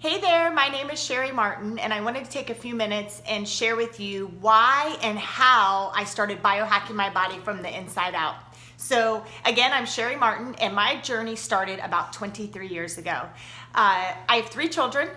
Hey there, my name is Sherry Martin, and I wanted to take a few minutes and share with you why and how I started biohacking my body from the inside out. So again, I'm Sherry Martin, and my journey started about 23 years ago. I have 3 children.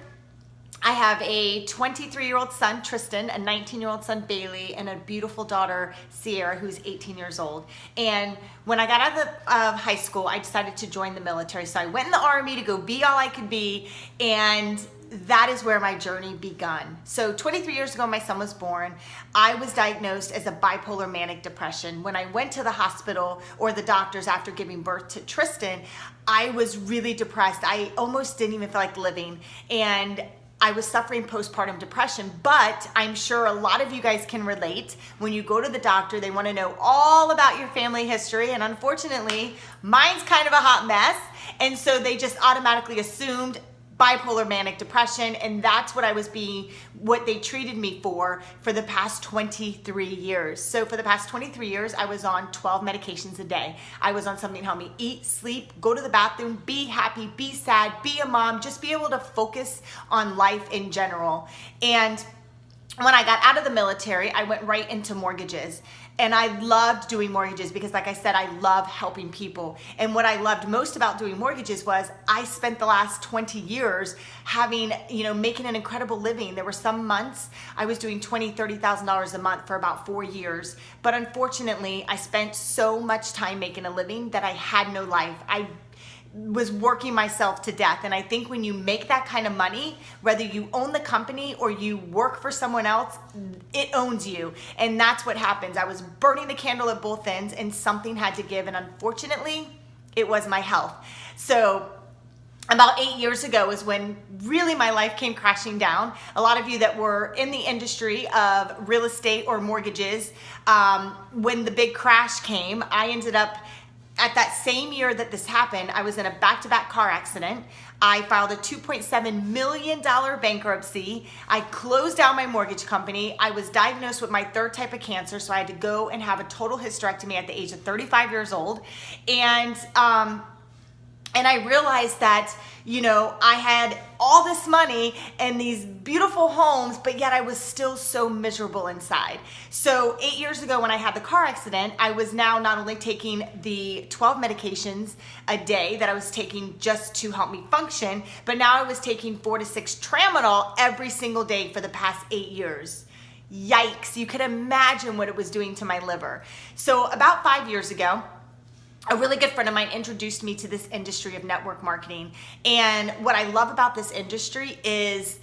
I have a 23-year-old son, Tristan, a 19-year-old son, Bailey, and a beautiful daughter, Sierra, who's 18 years old. And when I got out of high school, I decided to join the military. So I went in the Army to go be all I could be, and that is where my journey begun. So 23 years ago, my son was born. I was diagnosed as a bipolar manic depression. When I went to the hospital or the doctors after giving birth to Tristan, I was really depressed. I almost didn't even feel like living. And I was suffering postpartum depression, but I'm sure a lot of you guys can relate. When you go to the doctor, they want to know all about your family history, and unfortunately, mine's kind of a hot mess, and so they just automatically assumed bipolar manic depression, and that's what they treated me for the past 23 years. So for the past 23 years, I was on 12 medications a day. I was on something to help me eat, sleep, go to the bathroom, be happy, be sad, be a mom, just be able to focus on life in general. And when I got out of the military, I went right into mortgages. And I loved doing mortgages because, like I said, I love helping people. And what I loved most about doing mortgages was I spent the last 20 years making an incredible living. There were some months I was doing $20,000, $30,000 a month for about 4 years. But unfortunately, I spent so much time making a living that I had no life. I was working myself to death. And I think when you make that kind of money, whether you own the company or you work for someone else, it owns you. And that's what happens. I was burning the candle at both ends, and something had to give. And unfortunately, it was my health. So about 8 years ago is when really my life came crashing down. A lot of you that were in the industry of real estate or mortgages, when the big crash came, I ended up at that same year that this happened, I was in a back-to-back car accident. I filed a $2.7 million bankruptcy. I closed down my mortgage company. I was diagnosed with my 3rd type of cancer, so I had to go and have a total hysterectomy at the age of 35 years old. And I realized that, I had all this money and these beautiful homes, but yet I was still so miserable inside. So 8 years ago when I had the car accident, I was now not only taking the 12 medications a day that I was taking just to help me function, but now I was taking 4 to 6 tramadol every single day for the past 8 years. Yikes, you could imagine what it was doing to my liver. So about 5 years ago, a really good friend of mine introduced me to this industry of network marketing. And what I love about this industry is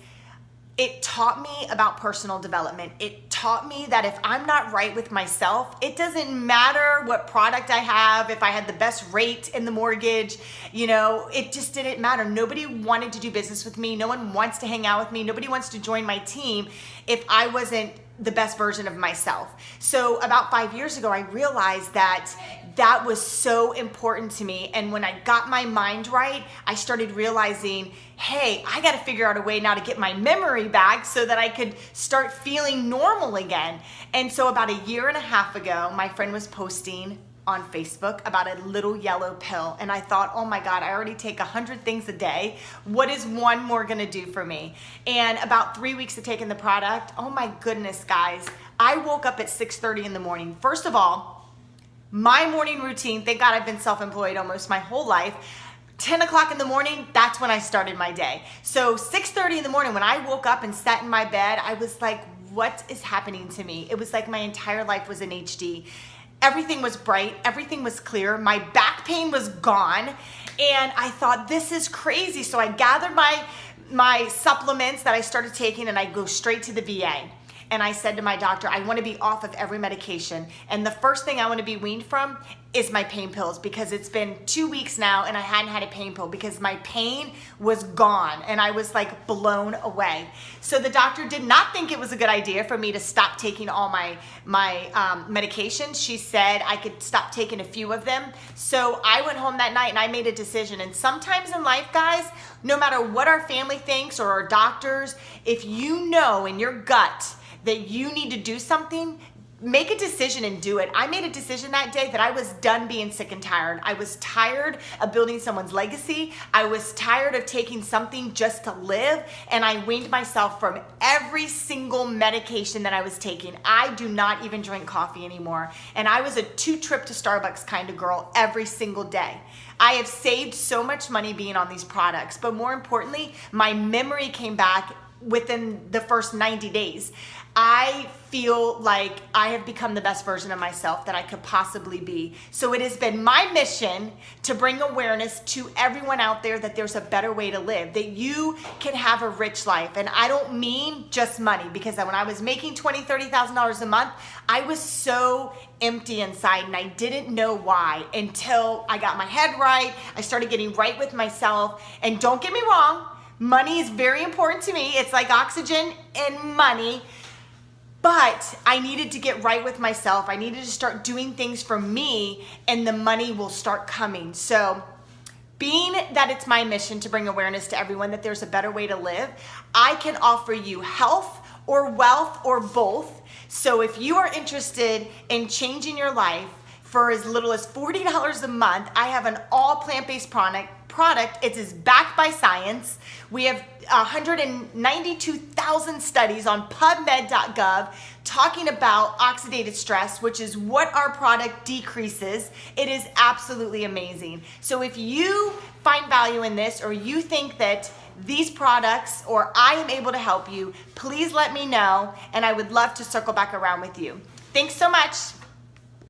it taught me about personal development. It taught me that if I'm not right with myself, it doesn't matter what product I have, if I had the best rate in the mortgage, it just didn't matter. Nobody wanted to do business with me. No one wants to hang out with me. Nobody wants to join my team if I wasn't the best version of myself. So about 5 years ago, I realized that was so important to me. And when I got my mind right, I started realizing, hey, I got to figure out a way now to get my memory back so that I could start feeling normal again. And so about 1.5 years ago, my friend was posting on Facebook about a little yellow pill. And I thought, oh my God, I already take 100 things a day. What is one more gonna do for me? And about 3 weeks of taking the product, oh my goodness, guys, I woke up at 6:30 in the morning. First of all, my morning routine, thank God I've been self-employed almost my whole life. 10 o'clock in the morning, that's when I started my day. So 6:30 in the morning, when I woke up and sat in my bed, I was like, what is happening to me? It was like my entire life was in HD. Everything was bright, everything was clear, my back pain was gone, and I thought, this is crazy. So I gathered my supplements that I started taking, and I go straight to the VA. And I said to my doctor, I want to be off of every medication. And the first thing I want to be weaned from is my pain pills, because it's been 2 weeks now and I hadn't had a pain pill because my pain was gone and I was like blown away. So the doctor did not think it was a good idea for me to stop taking all my medications. She said I could stop taking a few of them. So I went home that night and I made a decision. And sometimes in life, guys, no matter what our family thinks or our doctors, if you know in your gut that you need to do something, make a decision and do it. I made a decision that day that I was done being sick and tired. I was tired of building someone's legacy. I was tired of taking something just to live, and I weaned myself from every single medication that I was taking. I do not even drink coffee anymore, and I was a 2-trip to Starbucks kind of girl every single day. I have saved so much money being on these products, but more importantly, my memory came back within the first 90 days. I feel like I have become the best version of myself that I could possibly be. So it has been my mission to bring awareness to everyone out there that there's a better way to live, that you can have a rich life. And I don't mean just money, because when I was making $20,000, $30,000 a month, I was so empty inside and I didn't know why until I got my head right. I started getting right with myself. And don't get me wrong, money is very important to me. It's like oxygen and money. But I needed to get right with myself. I needed to start doing things for me, and the money will start coming. So being that it's my mission to bring awareness to everyone that there's a better way to live, I can offer you health or wealth or both. So if you are interested in changing your life for as little as $40 a month, I have an all plant-based product. It is backed by science. We have 192,000 studies on PubMed.gov talking about oxidative stress, which is what our product decreases. It is absolutely amazing. So if you find value in this, or you think that these products or I am able to help you, please let me know, and I would love to circle back around with you. Thanks so much.